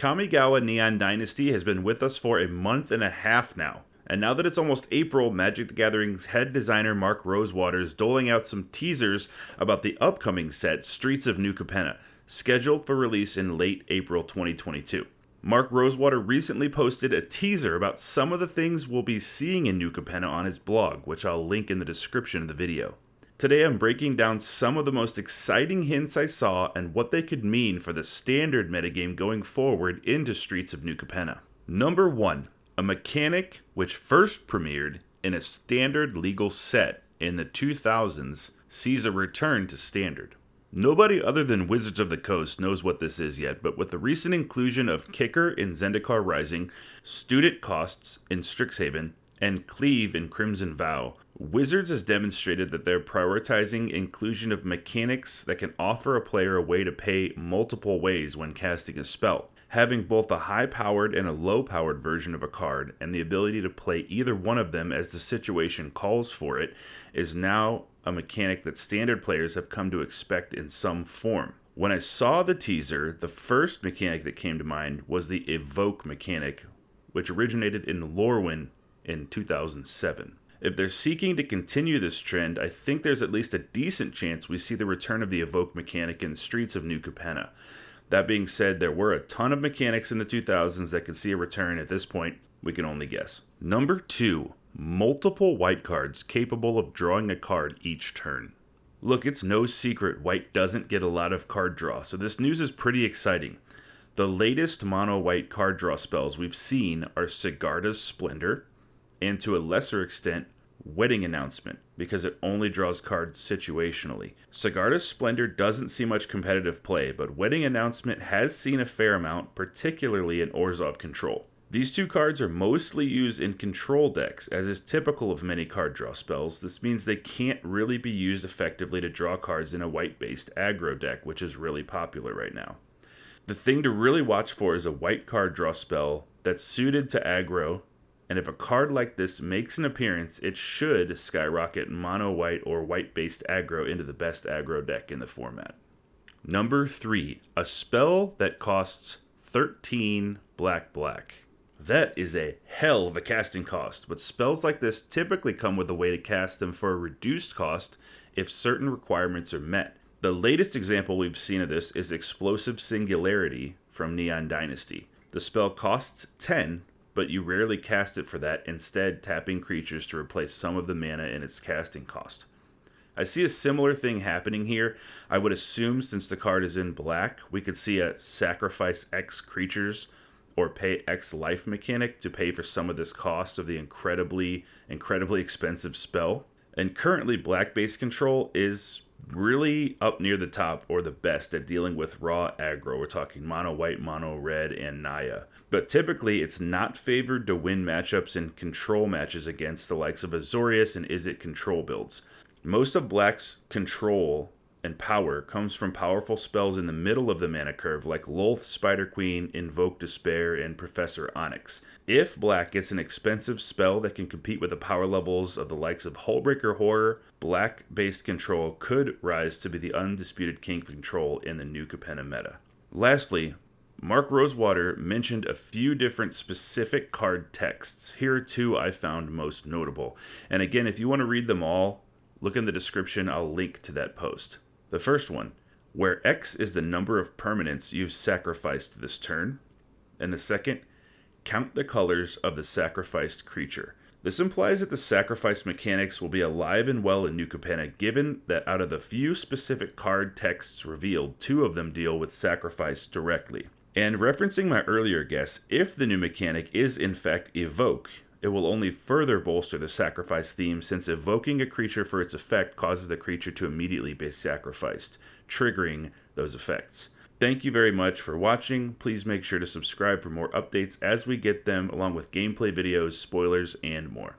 Kamigawa Neon Dynasty has been with us for a month and a half now. And now that it's almost April, Magic the Gathering's head designer Mark Rosewater is doling out some teasers about the upcoming set, Streets of New Capenna, scheduled for release in late April 2022. Mark Rosewater recently posted a teaser about some of the things we'll be seeing in New Capenna on his blog, which I'll link in the description of the video. Today I'm breaking down some of the most exciting hints I saw and what they could mean for the standard metagame going forward into Streets of New Capenna. Number 1. A mechanic which first premiered in a standard legal set in the 2000s sees a return to standard. Nobody other than Wizards of the Coast knows what this is yet, but with the recent inclusion of Kicker in Zendikar Rising, Student Costs in Strixhaven, and Cleave in Crimson Vow, Wizards has demonstrated that they're prioritizing inclusion of mechanics that can offer a player a way to pay multiple ways when casting a spell. Having both a high-powered and a low-powered version of a card, and the ability to play either one of them as the situation calls for it, is now a mechanic that standard players have come to expect in some form. When I saw the teaser, the first mechanic that came to mind was the Evoke mechanic, which originated in Lorwyn in 2007. If they're seeking to continue this trend, I think there's at least a decent chance we see the return of the Evoke mechanic in Streets of New Capenna. That being said, there were a ton of mechanics in the 2000s that could see a return. At this point, we can only guess. Number 2. Multiple white cards capable of drawing a card each turn. Look, it's no secret white doesn't get a lot of card draw, so this news is pretty exciting. The latest mono-white card draw spells we've seen are Sigarda's Splendor, and to a lesser extent, Wedding Announcement, because it only draws cards situationally. Sigarda's Splendor doesn't see much competitive play, but Wedding Announcement has seen a fair amount, particularly in Orzhov Control. These two cards are mostly used in control decks, as is typical of many card draw spells. This means they can't really be used effectively to draw cards in a white-based aggro deck, which is really popular right now. The thing to really watch for is a white card draw spell that's suited to aggro, and if a card like this makes an appearance, it should skyrocket mono-white or white-based aggro into the best aggro deck in the format. Number 3. A spell that costs 13 black. That is a hell of a casting cost, but spells like this typically come with a way to cast them for a reduced cost if certain requirements are met. The latest example we've seen of this is Explosive Singularity from Neon Dynasty. The spell costs 10, but you rarely cast it for that, instead tapping creatures to replace some of the mana in its casting cost. I see a similar thing happening here. I would assume since the card is in black, we could see a sacrifice X creatures or pay X life mechanic to pay for some of this cost of the incredibly expensive spell. And currently, black-based control is really up near the top or the best at dealing with raw aggro. We're talking mono-white, mono-red, and Naya. But typically, it's not favored to win matchups in control matches against the likes of Azorius and Izzet control builds. Most of black's control and power comes from powerful spells in the middle of the mana curve like Lolth, Spider Queen, Invoke Despair, and Professor Onyx. If black gets an expensive spell that can compete with the power levels of the likes of Hullbreaker Horror, black-based control could rise to be the undisputed king of control in the New Capenna meta. Lastly, Mark Rosewater mentioned a few different specific card texts. Here are two I found most notable. And again, if you want to read them all, look in the description, I'll link to that post. The first one, where X is the number of permanents you've sacrificed this turn. And the second, count the colors of the sacrificed creature. This implies that the sacrifice mechanics will be alive and well in New Capenna, given that out of the few specific card texts revealed, 2 of them deal with sacrifice directly. And referencing my earlier guess, if the new mechanic is in fact Evoke, it will only further bolster the sacrifice theme, since evoking a creature for its effect causes the creature to immediately be sacrificed, triggering those effects. Thank you very much for watching. Please make sure to subscribe for more updates as we get them, along with gameplay videos, spoilers, and more.